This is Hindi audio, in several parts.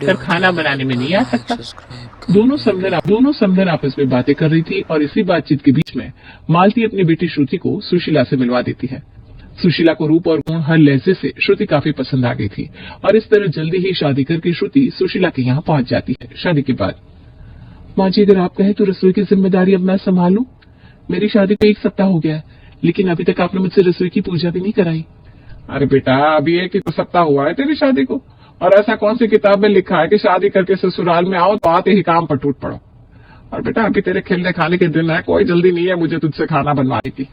पर खाना बनाने में नहीं आ सकता। दोनों समधन आपस में बातें कर रही थी और इसी बातचीत के बीच में मालती अपनी बेटी श्रुति को सुशीला से मिलवा देती है। सुशीला को रूप और गुण हर लहजे से श्रुति काफी पसंद आ गई थी और इस तरह जल्दी ही शादी करके श्रुति सुशीला के यहाँ पहुंच जाती है। शादी के बाद, माँ जी अगर आप कहें तो रसोई की जिम्मेदारी अब मैं संभालूं। मेरी शादी को 1 सप्ताह हो गया है, लेकिन अभी तक आपने मुझसे रसोई की पूजा भी नहीं कराई। अरे बेटा, अभी 1 ही सप्ताह हुआ है तेरी शादी को, और ऐसा कौन सी किताब में लिखा है कि शादी करके ससुराल में आओ तो आते ही काम पर टूट पड़ो। और बेटा अभी तेरे खेलने खाने के दिन है, कोई जल्दी नहीं है मुझे तुझसे खाना बनवाने की।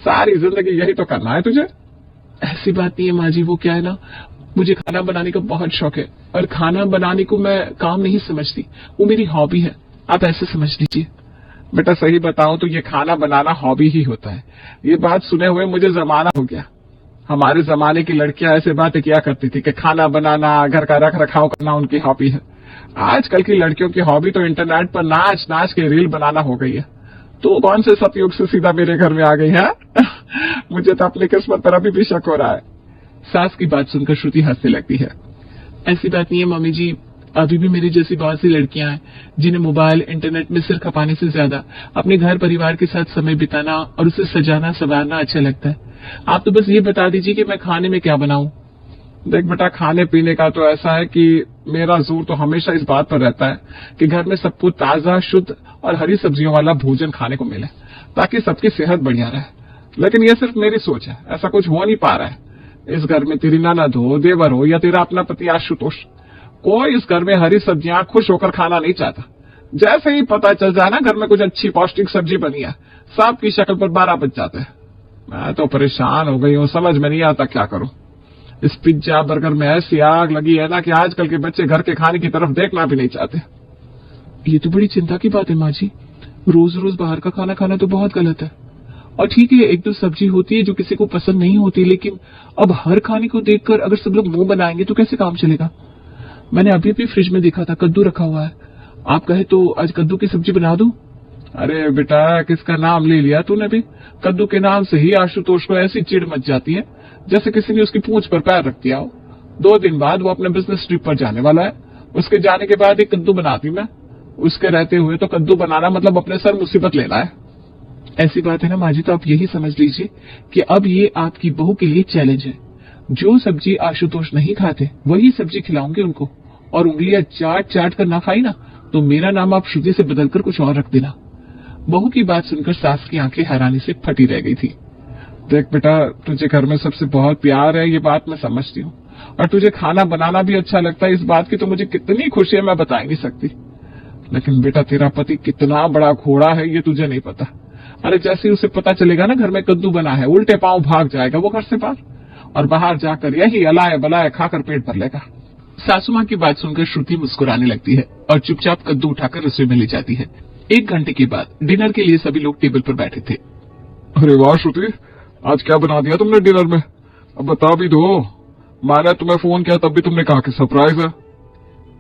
सारी जिंदगी यही तो करना है तुझे। ऐसी बात नहीं है माँ जी, वो क्या है ना, मुझे खाना बनाने का बहुत शौक है और खाना बनाने को मैं काम नहीं समझती, वो मेरी हॉबी है, आप ऐसे समझ लीजिए। बेटा सही बताऊं तो ये खाना बनाना हॉबी ही होता है। ये बात सुने हुए मुझे जमाना हो गया। हमारे जमाने की लड़कियां ऐसे बातें किया करती थी कि खाना बनाना, घर का रख रखाव करना उनकी हॉबी है। आजकल की लड़कियों की हॉबी तो इंटरनेट पर नाच नाच के रील बनाना हो गई है। तो कौन से सतयुग से सीधा मेरे घर में आ गई है? मुझे तो अपनी किस्मत पर अभी भी शक हो रहा है। सास की बात सुनकर श्रुति हंसने लगती है। ऐसी बात नहीं है मम्मी जी, अभी भी मेरी जैसी बहुत सी लड़कियां हैं जिन्हें मोबाइल इंटरनेट में सिर खपाने से ज्यादा अपने घर परिवार के साथ समय बिताना और उसे सजाना संवारना अच्छा लगता है। आप तो बस ये बता दीजिए कि मैं खाने में क्या बनाऊं। देख बेटा, खाने पीने का तो ऐसा है कि मेरा जोर तो हमेशा इस बात पर रहता है कि घर में सबको ताजा, शुद्ध और हरी सब्जियों वाला भोजन खाने को मिले ताकि सबकी सेहत बढ़िया रहे। लेकिन यह सिर्फ मेरी सोच है, ऐसा कुछ हो नहीं पा रहा है। इस घर में तेरी ननद हो, देवर हो या तेरा अपना पति आशुतोष, कोई इस घर में हरी सब्जियां खुश होकर खाना नहीं चाहता। जैसे ही पता चल जाए ना घर में कुछ अच्छी पौष्टिक सब्जी बनी है, सबकी शक्ल पर 12 बज जाते हैं। मैं तो परेशान हो गई हूँ, समझ में नहीं आता क्या करूं। इस पिज्जा बर्गर में ऐसी आग लगी है ना कि आजकल के बच्चे घर के खाने की तरफ देखना भी नहीं चाहते। ये तो बड़ी चिंता की बात है माँ जी, रोज रोज बाहर का खाना खाना तो बहुत गलत है। और ठीक है, एक दो सब्जी होती है जो किसी को पसंद नहीं होती, लेकिन अब हर खाने को देखकर अगर सब लोग मुंह बनाएंगे तो कैसे काम चलेगा। मैंने अभी भी फ्रिज में देखा था, कद्दू रखा हुआ है। आप कहे तो आज कद्दू की सब्जी बना दूं? अरे बेटा, किसका नाम ले लिया तूने भी? कद्दू के नाम से ही आशुतोष को ऐसी चिढ़ मच जाती है जैसे किसी ने उसकी पूंछ पर पैर रख दिया हो। 2 दिन बाद वो अपने बिजनेस ट्रिप पर जाने वाला है, उसके जाने के बाद एक कद्दू बनाती मैं। उसके रहते हुए तो कद्दू बनाना मतलब अपने सर मुसीबत लेना है। ऐसी बात है ना माँ जी, तो आप यही समझ लीजिए कि अब ये आपकी बहू के लिए चैलेंज है। जो सब्जी आशुतोष नहीं खाते वही सब्जी खिलाऊंगे उनको, और उंगलियां चाट चाट कर ना खाई ना तो मेरा नाम आप श्रुति से बदलकर कुछ और रख देना। बहू की बात सुनकर सास की आंखें हैरानी से फटी रह गई थी। देख बेटा, तुझे घर में सबसे बहुत प्यार है, ये बात मैं समझती हूँ, और तुझे खाना बनाना भी अच्छा लगता है। इस बात की तो मुझे कितनी खुशी है मैं बता ही नहीं सकती। लेकिन बेटा, तेरा पति कितना बड़ा घोड़ा है ये तुझे नहीं पता। अरे जैसे ही उसे पता चलेगा ना घर में कद्दू बना है, उल्टे पांव भाग जाएगा वो घर से बाहर, और बाहर जाकर यही अलाय बलाय खाकर पेट भर लेगा। सासू माँ की बात सुनकर श्रुति मुस्कुराने लगती है और चुपचाप कद्दू उठाकर रसोई में ले जाती है। 1 घंटे के बाद डिनर के लिए सभी लोग टेबल पर बैठे थे। अरे वाह श्रुति, आज क्या बना दिया तुमने डिनर में? अब बता भी दो। मैंने तुम्हें फोन किया तब भी तुमने कहा कि सरप्राइज है।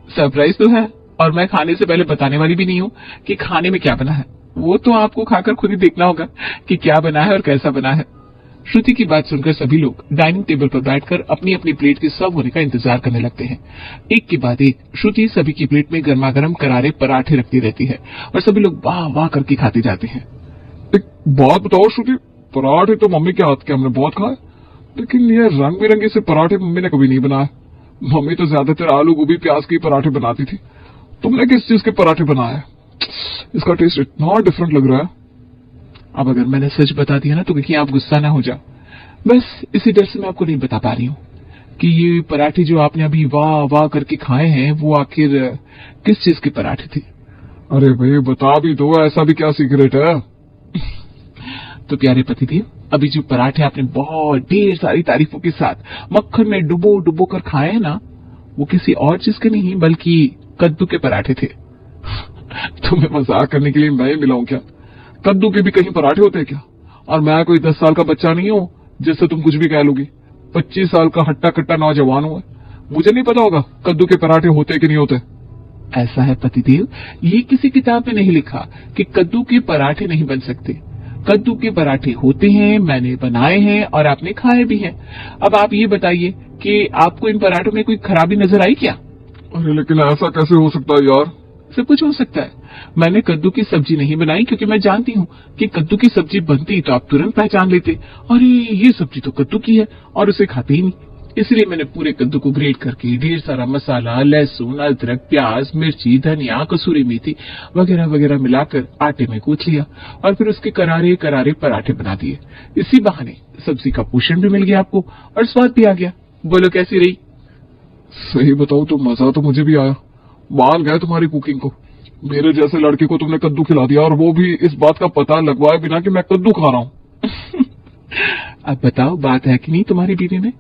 सरप्राइज तो है, और मैं खाने से पहले बताने वाली भी नहीं हूँ कि खाने में क्या बना है। वो तो आपको खाकर खुद ही देखना होगा कि क्या बना है और कैसा बना है। श्रुति की बात सुनकर सभी लोग डाइनिंग टेबल पर बैठकर अपनी अपनी प्लेट के सर्व होने का इंतजार करने लगते हैं। एक के बाद एक श्रुति सभी की प्लेट में गर्मा गर्म करारे पराठे रखती रहती है और सभी लोग वाह वाह करके खाते जाते हैं। एक बात बताओ श्रुति, पराठे तो मम्मी के हाथ के हमने बहुत खाए, लेकिन ये रंग बिरंगे से पराठे मम्मी ने कभी नहीं बनाए। मम्मी तो ज्यादातर आलू गोभी प्याज के पराठे बनाती थी। तुमने किस चीज के पराठे बनाए? इसका टेस्ट इतना डिफरेंट लग रहा है। अब अगर मैंने सच बता दिया ना तो कहीं आप गुस्सा ना हो जाओ। बस इसी डर से मैं आपको नहीं बता पा रही हूँ कि ये पराठे जो आपने अभी वाह वाह करके खाए हैं वो आखिर किस चीज के पराठे थे। अरे भाई बता भी दो, ऐसा भी क्या सीक्रेट है? तो प्यारे पतिदेव, अभी जो पराठे आपने बहुत ढेर सारी तारीफों के साथ मक्खन में डुबो डुबो कर खाए हैं ना, वो किसी और चीज के नहीं बल्कि कद्दू के पराठे थे। तुम्हें मजाक करने के लिए मैं ही मिला हूं क्या? कद्दू के भी कहीं पराठे होते हैं क्या? और मैं कोई 10 साल का बच्चा नहीं हूं जिससे तुम कुछ भी कह लोगी। 25 साल का हट्टा कट्टा नौजवान हूं, मुझे नहीं पता होगा कद्दू के पराठे होते कि नहीं होते। ऐसा है पतिदेव, ये किसी किताब में नहीं लिखा कि कद्दू के पराठे नहीं बन सकते। कद्दू के पराठे होते हैं, मैंने बनाए हैं और आपने खाए भी हैं। अब आप ये बताइए कि आपको इन पराठों में कोई खराबी नजर आई क्या? अरे लेकिन ऐसा कैसे हो सकता है यार? सब कुछ हो सकता है। मैंने कद्दू की सब्जी नहीं बनाई क्योंकि मैं जानती हूँ कि कद्दू की सब्जी बनती तो आप तुरंत पहचान लेते, अरे ये सब्जी तो कद्दू की है, और उसे खाते ही नहीं। इसलिए मैंने पूरे कद्दू को ग्रेट करके ढेर सारा मसाला, लहसुन, अदरक, प्याज, मिर्ची, धनिया, कसूरी मेथी वगैरह वगैरह मिलाकर आटे में गूंथ लिया और फिर उसके करारे करारे पराठे बना दिए। इसी बहाने सब्जी का पोषण भी मिल गया आपको और स्वाद भी आ गया। बोलो कैसी रही? सही बताओ तो मजा तो मुझे भी आया। मान गए तुम्हारी कुकिंग को। मेरे जैसे लड़के को तुमने कद्दू खिला दिया, और वो भी इस बात का पता लगवाए बिना कि मैं कद्दू खा रहा हूँ। अब बताओ बात है कि नहीं तुम्हारी बीवी में?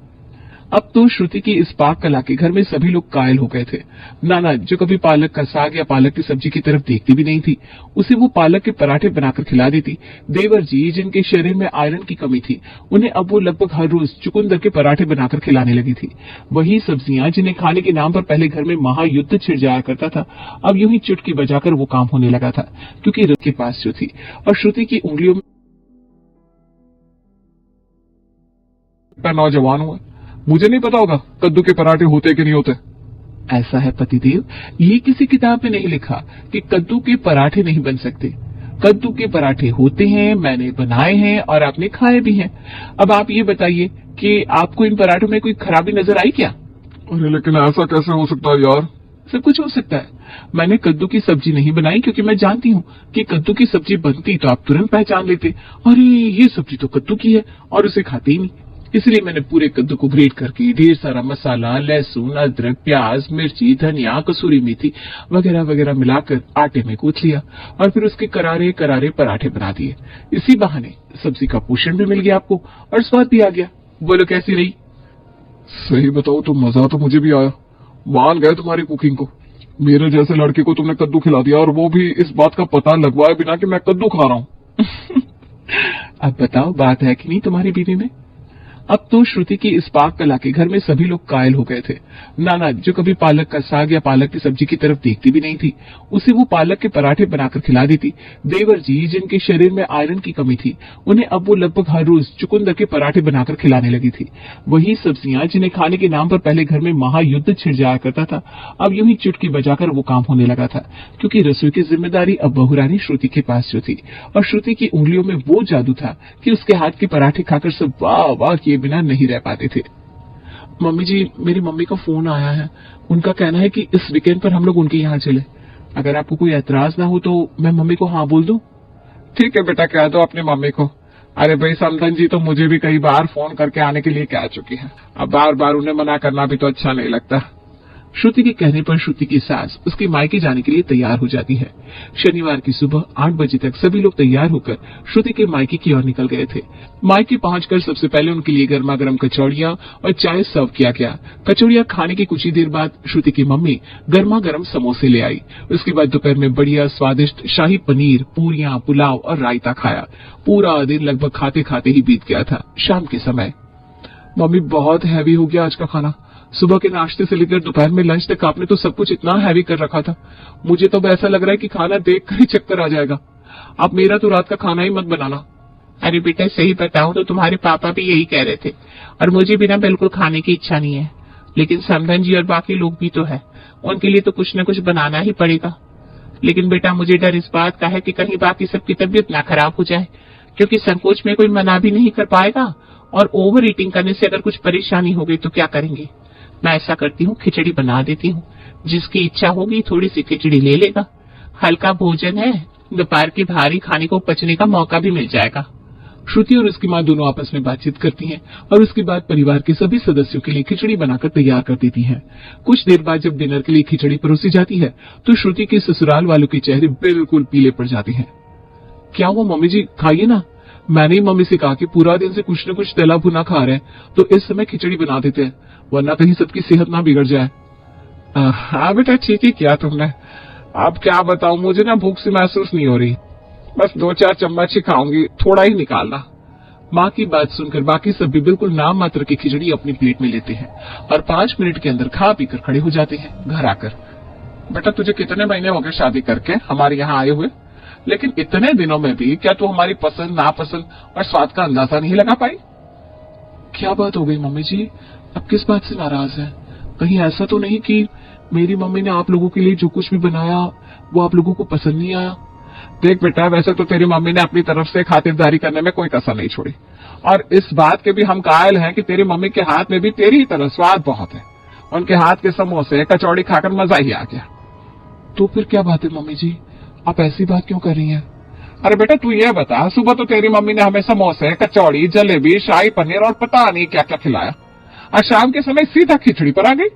अब तो श्रुति की इस पाक कला के घर में सभी लोग कायल हो गए थे। नाना जो कभी पालक का साग या पालक की सब्जी की तरफ देखती भी नहीं थी, उसे वो पालक के पराठे बनाकर खिला देती। देवर जी जिनके शरीर में आयरन की कमी थी, उन्हें अब वो लगभग हर रोज चुकंदर के पराठे बनाकर खिलाने लगी थी। वही सब्जियां जिन्हें खाने के नाम पर पहले घर में महायुद्ध छिड़ जाया करता था, अब यूं ही चुटकी बजाकर वो काम होने लगा था, क्योंकि रथ के पास जो थी और श्रुति की उंगलियों मैं नौजवान हुआ, मुझे नहीं पता होगा कद्दू के पराठे होते कि नहीं होते। ऐसा है पतिदेव, ये किसी किताब में नहीं लिखा कि कद्दू के पराठे नहीं बन सकते। कद्दू के पराठे होते हैं, मैंने बनाए हैं और आपने खाए भी हैं। अब आप ये बताइए कि आपको इन पराठों में कोई खराबी नजर आई क्या? अरे लेकिन ऐसा कैसे हो सकता है यार? सब कुछ हो सकता है। मैंने कद्दू की सब्जी नहीं बनाई क्योंकि मैं जानती हूँ कि कद्दू की सब्जी बनती तो आप तुरंत पहचान लेते, अरे ये सब्जी तो कद्दू की है, और उसे खाते ही नहीं। इसलिए मैंने पूरे कद्दू को ग्रेट करके ढेर सारा मसाला, लहसुन, अदरक, प्याज, मिर्ची, धनिया, कसूरी मेथी वगैरह वगैरह मिलाकर आटे में गूंथ लिया और फिर उसके करारे करारे पराठे बना दिए। इसी बहाने सब्जी का पोषण भी मिल गया आपको और स्वाद भी आ गया। बोलो कैसी रही? सही बताओ तो मजा तो मुझे भी आया। मान गए तुम्हारी कुकिंग को। मेरे जैसे लड़के को तुमने कद्दू खिला दिया, और वो भी इस बात का पता लगवाए बिना कि मैं कद्दू खा रहा हूँ। अब बताओ बात है कि नहीं तुम्हारी बीवी में? अब तो श्रुति की इस पाक कला के घर में सभी लोग कायल हो गए थे। नाना जो कभी पालक का साग या पालक की सब्जी की तरफ देखती भी नहीं थी, उसे वो पालक के पराठे बनाकर खिला देती। देवर जी जिनके शरीर में आयरन की कमी थी, उन्हें अब वो लगभग हर रोज चुकंदर के पराठे बनाकर खिलाने लगी थी। वही सब्जियां जिन्हें खाने के नाम पर पहले घर में महायुद्ध छिड़ जाया करता था, अब यूं ही चुटकी बजाकर वो काम होने लगा था, क्योंकि रसोई की जिम्मेदारी अब बहुरानी श्रुति के पास जो थी, और श्रुति की उंगलियों में वो जादू था कि उसके हाथ के पराठे खाकर सब वाह वाह किए बिना नहीं रह पाते थे। मम्मी जी, मेरी मम्मी का फोन आया है। उनका कहना है कि इस वीकेंड पर हम लोग उनके यहाँ चले। अगर आपको कोई ऐतराज ना हो तो मैं मम्मी को हाँ बोल दूं? ठीक है बेटा, कह दो अपनी मम्मी को। अरे भाई समधन जी तो मुझे भी कई बार फोन करके आने के लिए कह चुकी है, अब बार बार उन्हें मना करना भी तो अच्छा नहीं लगता। श्रुति के कहने पर श्रुति की सास उसके मायके जाने के लिए तैयार हो जाती है। शनिवार की सुबह 8 बजे तक सभी लोग तैयार होकर श्रुति के मायके की ओर निकल गए थे। मायके पहुंचकर सबसे पहले उनके लिए गर्मा गर्म कचौड़ियां और चाय सर्व किया गया। कचौड़ियां खाने की कुछ ही देर बाद श्रुति की मम्मी गर्मा गर्म समोसे ले आई। उसके बाद दोपहर में बढ़िया स्वादिष्ट शाही पनीर, पूरियां, पुलाव और रायता खाया। पूरा दिन लगभग खाते खाते ही बीत गया था। शाम के समय, मम्मी बहुत हैवी हो गया आज का खाना। सुबह के नाश्ते से लेकर दोपहर में लंच तक आपने तो सब कुछ इतना हैवी कर रखा था, मुझे तो ऐसा लग रहा है कि खाना देखकर ही चक्कर आ जाएगा। आप मेरा तो रात का खाना ही मत बनाना। अरे बेटा सही बताऊं तो तुम्हारे पापा भी यही कह रहे थे, और मुझे भी ना बिल्कुल खाने की इच्छा नहीं है, लेकिन समधन जी और बाकी लोग भी तो है, उनके लिए तो कुछ न कुछ बनाना ही पड़ेगा। लेकिन बेटा मुझे डर इस बात का है कि कहीं बाकी सबकी तबीयत ना खराब हो जाए, क्योंकि संकोच में कोई मना भी नहीं कर पाएगा, और ओवर ईटिंग करने से अगर कुछ परेशानी हो गई तो क्या करेंगे। मैं ऐसा करती हूँ, खिचड़ी बना देती हूँ, जिसकी इच्छा होगी थोड़ी सी खिचड़ी ले लेगा। हल्का भोजन है, दोपहर के भारी खाने को पचने का मौका भी मिल जाएगा। श्रुति और उसकी माँ दोनों आपस में बातचीत करती हैं और उसके बाद परिवार के सभी सदस्यों के लिए खिचड़ी बनाकर तैयार कर देती हैं। कुछ देर बाद जब डिनर के लिए खिचड़ी परोसी जाती है तो श्रुति के ससुराल वालों के चेहरे बिल्कुल पीले पड़ जाते हैं। क्या हुआ मम्मी जी, खाइए ना। मैंने ही मम्मी से कहा कि पूरा दिन से कुछ न कुछ तला भुना खा रहे हैं, तो इस समय खिचड़ी बना देते हैं, वरना कहीं सबकी सेहत ना बिगड़ जाए। हाँ बेटा ठीक ही किया तुमने। अब क्या बताऊं, मुझे ना भूख से महसूस नहीं हो रही, बस 2-4 चम्मच ही खाऊंगी, थोड़ा ही निकालना। माँ की बात सुनकर बाकी सब भी बिल्कुल नाम मात्र की खिचड़ी अपनी प्लेट में लेते हैं और 5 मिनट के अंदर खा पीकर खड़े हो जाते हैं घर आकर। बेटा तुझे कितने महीने हो गए शादी करके हमारे यहाँ आए हुए, लेकिन इतने दिनों में भी क्या तू हमारी पसंद नापसंद और स्वाद का अंदाजा नहीं लगा पाई? क्या बात हो गई मम्मी जी, अब किस बात से नाराज है? कहीं ऐसा तो नहीं कि मेरी मम्मी ने आप लोगों के लिए जो कुछ भी बनाया वो आप लोगों को पसंद नहीं आया। देख बेटा, वैसे तो तेरी मम्मी ने अपनी तरफ से खातिरदारी करने में कोई कसर नहीं छोड़ी, और इस बात के भी हम कायल हैं कि तेरी मम्मी के हाथ में भी तेरी ही तरह स्वाद बहुत है। उनके हाथ के समोसे कचौड़ी खाकर मजा ही आ गया। तो फिर क्या बात है मम्मी जी, आप ऐसी बात क्यों कर रही हैं? अरे बेटा तू ये बता, सुबह तो तेरी मम्मी ने हमें समोसे कचौड़ी जलेबी शाही पनीर और पता नहीं क्या क्या खिलाया, और शाम के समय सीधा खिचड़ी पर आ गई।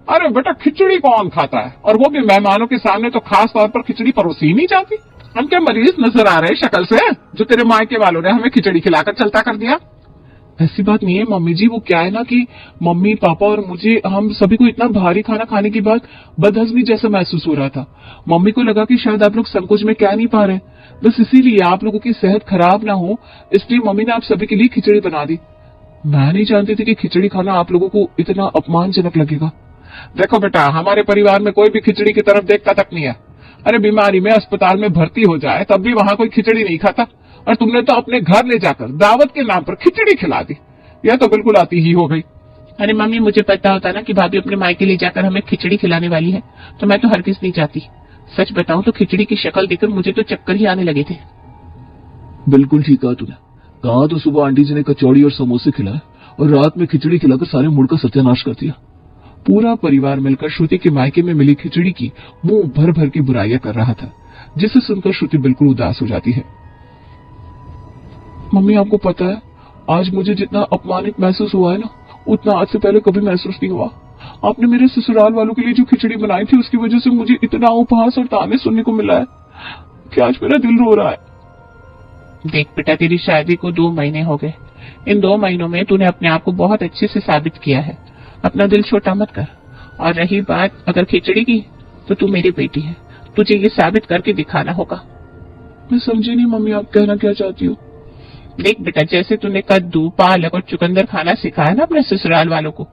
अरे बेटा खिचड़ी कौन खाता है, और वो भी मेहमानों के सामने, तो खास तौर पर खिचड़ी परोसी नहीं जाती। हम क्या मरीज नजर आ रहे शक्ल से, जो तेरे मायके वालों ने हमें खिचड़ी खिलाकर चलता कर दिया? ऐसी बात नहीं है मम्मी जी, वो क्या है ना कि मम्मी पापा और मुझे, हम सभी को इतना भारी खाना खाने के बाद बदहजमी जैसा महसूस हो रहा था। मम्मी को लगा कि शायद आप लोग संकोच में क्या नहीं पा रहे, बस इसीलिए आप लोगों की सेहत खराब ना हो, इसलिए मम्मी ने आप सभी के लिए खिचड़ी बना दी। मैं नहीं जानती थी कि खिचड़ी खाना आप लोगों को इतना अपमानजनक लगेगा। देखो बेटा, हमारे परिवार में कोई भी खिचड़ी की तरफ देखता तक नहीं है। अरे बीमारी में अस्पताल में भर्ती हो जाए तब भी वहां कोई खिचड़ी नहीं खाता, और तुमने तो अपने घर ले जाकर दावत के नाम पर खिचड़ी खिला दी। यह तो बिल्कुल आती ही हो गई। अरे मम्मी, मुझे पता होता ना कि भाभी अपने मायके ले जाकर हमें खिचड़ी खिलाने वाली है, तो मैं तो हरगिज नहीं चाहती। सच बताऊं तो खिचड़ी की शक्ल देखकर मुझे तो चक्कर ही आने लगे थे। बिल्कुल ठीक कहा तूने। कहा तो सुबह आंटी जी ने कचौड़ी और समोसे खिलाए और रात में खिचड़ी खिलाकर सारे मूड का सत्यानाश कर दिया। पूरा परिवार मिलकर श्रुति के मायके में मिली खिचड़ी की मुंह भर भर की बुराइयां कर रहा था, जिसे सुनकर श्रुति बिल्कुल उदास हो जाती है। मम्मी, आपको पता है आज मुझे जितना अपमानित महसूस हुआ है ना, उतना आज से पहले कभी महसूस नहीं हुआ। आपने मेरे ससुराल वालों के लिए जो खिचड़ी बनाई थी, उसकी वजह से मुझे इतना उपहास और ताने सुनने को मिला है कि आज मेरा दिल रो रहा है। देख बेटा, तेरी शादी को 2 महीने हो गए। इन 2 महीनों में तूने अपने आप को बहुत अच्छे से साबित किया है। अपना दिल छोटा मत कर। और रही बात अगर खिचड़ी की, तो तू मेरी बेटी है, तुझे ये साबित करके दिखाना होगा। मैं समझी नहीं मम्मी, आप कहना क्या चाहती हो? देख बेटा, जैसे तूने कद्दू पालक और चुकंदर खाना सिखाया ना अपने ससुराल वालों को,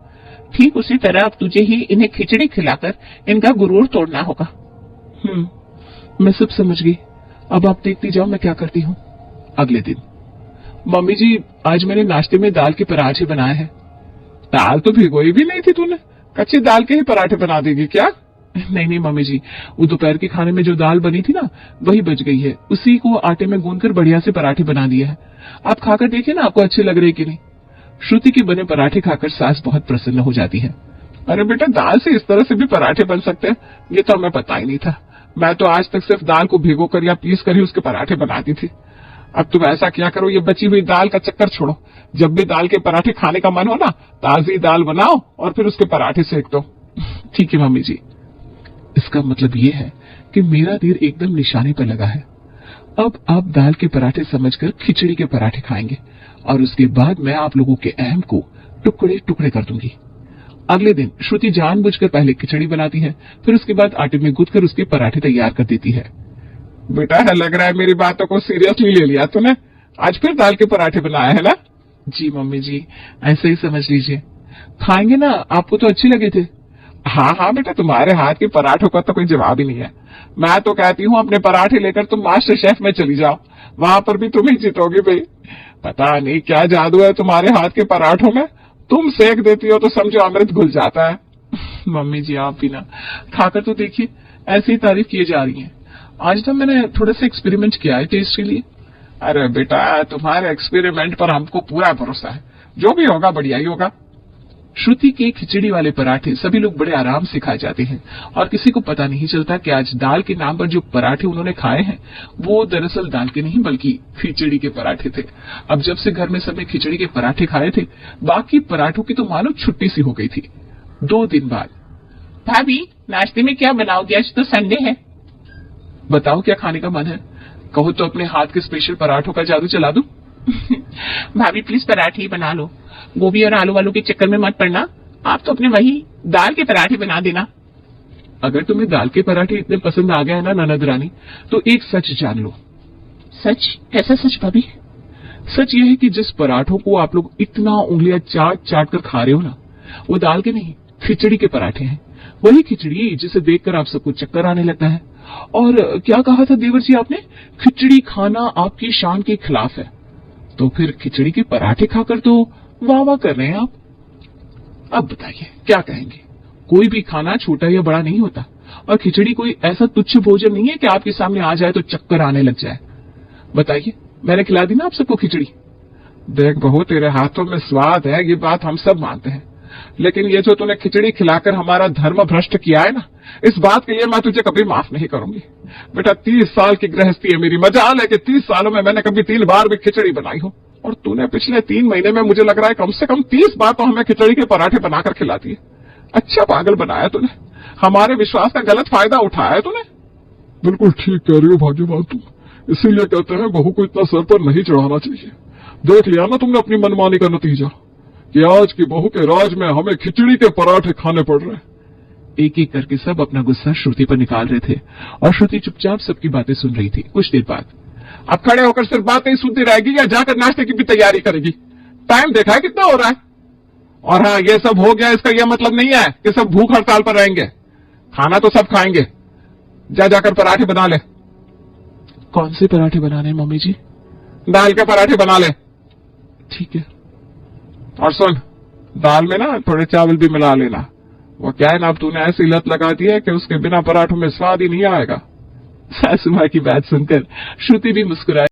ठीक उसी तरह अब तुझे ही इन्हें खिचड़ी खिलाकर इनका गुरूर तोड़ना होगा। मैं सब समझ गई। अब आप देखती जाओ मैं क्या करती हूँ। अगले दिन, मम्मी जी, आज मैंने नाश्ते में दाल के पराठे बनाए हैं। दाल तो भिगोई भी नहीं थी तूने, कच्ची दाल के ही पराठे बना देगी क्या? नहीं नहीं मम्मी जी, वो दोपहर के खाने में जो दाल बनी थी ना, वही बच गई है। उसी को आटे में गूंदकर बढ़िया से पराठे बना दिए हैं। आप खाकर देखिए ना, आपको अच्छे लग रहे कि नहीं। श्रुति के बने पराठे खाकर सास बहुत प्रसन्न हो जाती है। अरे बेटा, दाल से इस तरह से भी पराठे बन सकते हैं, ये तो हमें पता ही नहीं था। मैं तो आज तक सिर्फ दाल को भिगो कर या पीस कर ही उसके पराठे बनाती थी। अब तुम ऐसा क्या करो, ये बची हुई दाल का चक्कर छोड़ो। जब भी दाल के पराठे खाने का मन हो ना, ताजी दाल बनाओ और फिर उसके पराठे सेक दो। ठीक है मम्मी जी। इसका मतलब ये है कि मेरा तीर एकदम निशाने पर लगा है। अब आप दाल के पराठे समझकर खिचड़ी के पराठे खाएंगे, और उसके बाद मैं आप लोगों के अहम को टुकड़े टुकड़े कर दूंगी। अगले दिन श्रुति जानबूझकर पहले खिचड़ी बनाती है, फिर उसके बाद आटे में गूंथकर उसके पराठे तैयार कर देती है। बेटा, लग रहा है मेरी बातों को सीरियसली ले लिया तूने। आज फिर दाल के पराठे बनाए है ना? जी मम्मी जी, ऐसे ही समझ लीजिए। खाएंगे ना? आपको तो अच्छे लगे थे। हाँ हाँ बेटा, तुम्हारे हाथ के पराठों का तो कोई जवाब ही नहीं है। मैं तो कहती हूँ अपने पराठे लेकर तुम मास्टर शेफ में चली जाओ, वहां पर भी तुम ही जीतोगी भाई। पता नहीं क्या जादू है तुम्हारे हाथ के पराठों में, तुम सेक देती हो तो समझो अमृत घुल जाता है। मम्मी जी, आप भी ना खाकर तो देखिए, ऐसी ही तारीफ किए जा रही है। आज ना मैंने थोड़ा सा एक्सपेरिमेंट किया है टेस्ट के लिए। अरे बेटा, तुम्हारे एक्सपेरिमेंट पर हमको पूरा भरोसा है, जो भी होगा बढ़िया ही होगा। श्रुति के खिचड़ी वाले पराठे सभी लोग बड़े आराम से खाए जाते हैं, और किसी को पता नहीं चलता कि आज दाल के नाम पर जो पराठे उन्होंने खाए हैं वो दरअसल दाल के नहीं बल्कि खिचड़ी के पराठे थे। अब जब से घर में सबने खिचड़ी के पराठे खाए थे, बाकी पराठों की तो मानो छुट्टी सी हो गई थी। 2 दिन बाद, भाभी नाश्ते में क्या बनाओगे? आज तो संडे है। बताओ क्या खाने का मन है? कहो तो अपने हाथ के स्पेशल पराठों का जादू चला दूं। भाभी प्लीज पराठे ही बना लो, गोभी और आलू वालों के चक्कर में मत पड़ना। आप तो अपने वही दाल के पराठे बना देना। अगर तुम्हें दाल के पराठे इतने पसंद आ गए हैं ना ननद रानी, तो एक सच जान लो। सच? कैसा सच भाभी? सच यह है कि जिस पराठों को आप लोग इतना उंगलियां चाट चाट कर खा रहे हो ना, वो दाल के नहीं खिचड़ी के पराठे हैं। वही खिचड़ी जिसे देखकर आप सबको चक्कर आने लगता है। और क्या कहा था देवर जी आपने? खिचड़ी खाना आपकी शान के खिलाफ है। तो फिर खिचड़ी के पराठे खाकर तो वाह वाह कर रहे हैं आप। अब बताइए क्या कहेंगे? कोई भी खाना छोटा या बड़ा नहीं होता, और खिचड़ी कोई ऐसा तुच्छ भोजन नहीं है कि आपके सामने आ जाए तो चक्कर आने लग जाए। बताइए, मैंने खिला दी ना आप सबको खिचड़ी। देख बहू, तेरे हाथों में स्वाद है, ये बात हम सब मानते हैं, लेकिन ये जो तूने खिचड़ी खिलाकर हमारा धर्म भ्रष्ट किया है ना, इस बात के लिए मैं तुझे कभी माफ नहीं करूंगी। बेटा 30 साल की गृहस्थी है मेरी, मजाल है कि 30 सालों में मैंने कभी 3 बार भी खिचड़ी बनाई हो, और तूने पिछले 3 महीने में मुझे लग रहा है कम से कम 30 बार तो हमें खिचड़ी के पराठे बनाकर खिला दिए। अच्छा पागल बनाया तूने, हमारे विश्वास का गलत फायदा उठाया है तूने। बिल्कुल ठीक कह रही हो भाग्यवान तुम, इसीलिए कहते हैं बहू को इतना सर पर नहीं चढ़ाना चाहिए। देख लिया ना तुमने अपनी मनमानी का नतीजा, कि आज की बहू के राज में हमें खिचड़ी के पराठे खाने पड़ रहे हैं। एक एक करके सब अपना गुस्सा श्रुति पर निकाल रहे थे, और श्रुति चुपचाप सबकी बातें सुन रही थी। कुछ देर बाद, अब खड़े होकर सिर्फ बातें ही सुनती रहेगी या जाकर नाश्ते की भी तैयारी करेगी? टाइम देखा है कितना हो रहा है? और हाँ, ये सब हो गया इसका यह मतलब नहीं है कि सब भूख हड़ताल पर रहेंगे। खाना तो सब खाएंगे। जाकर पराठे बना ले। कौन से पराठे बनाने हैं मम्मी जी? दाल के पराठे बना ले। ठीक है। और सुन, दाल में ना थोड़े चावल भी मिला लेना। वो क्या है ना, अब तूने ऐसी लत लगा दी है कि उसके बिना पराठों में स्वाद ही नहीं आएगा। सासू माँ की बात सुनकर श्रुति भी मुस्कुराई।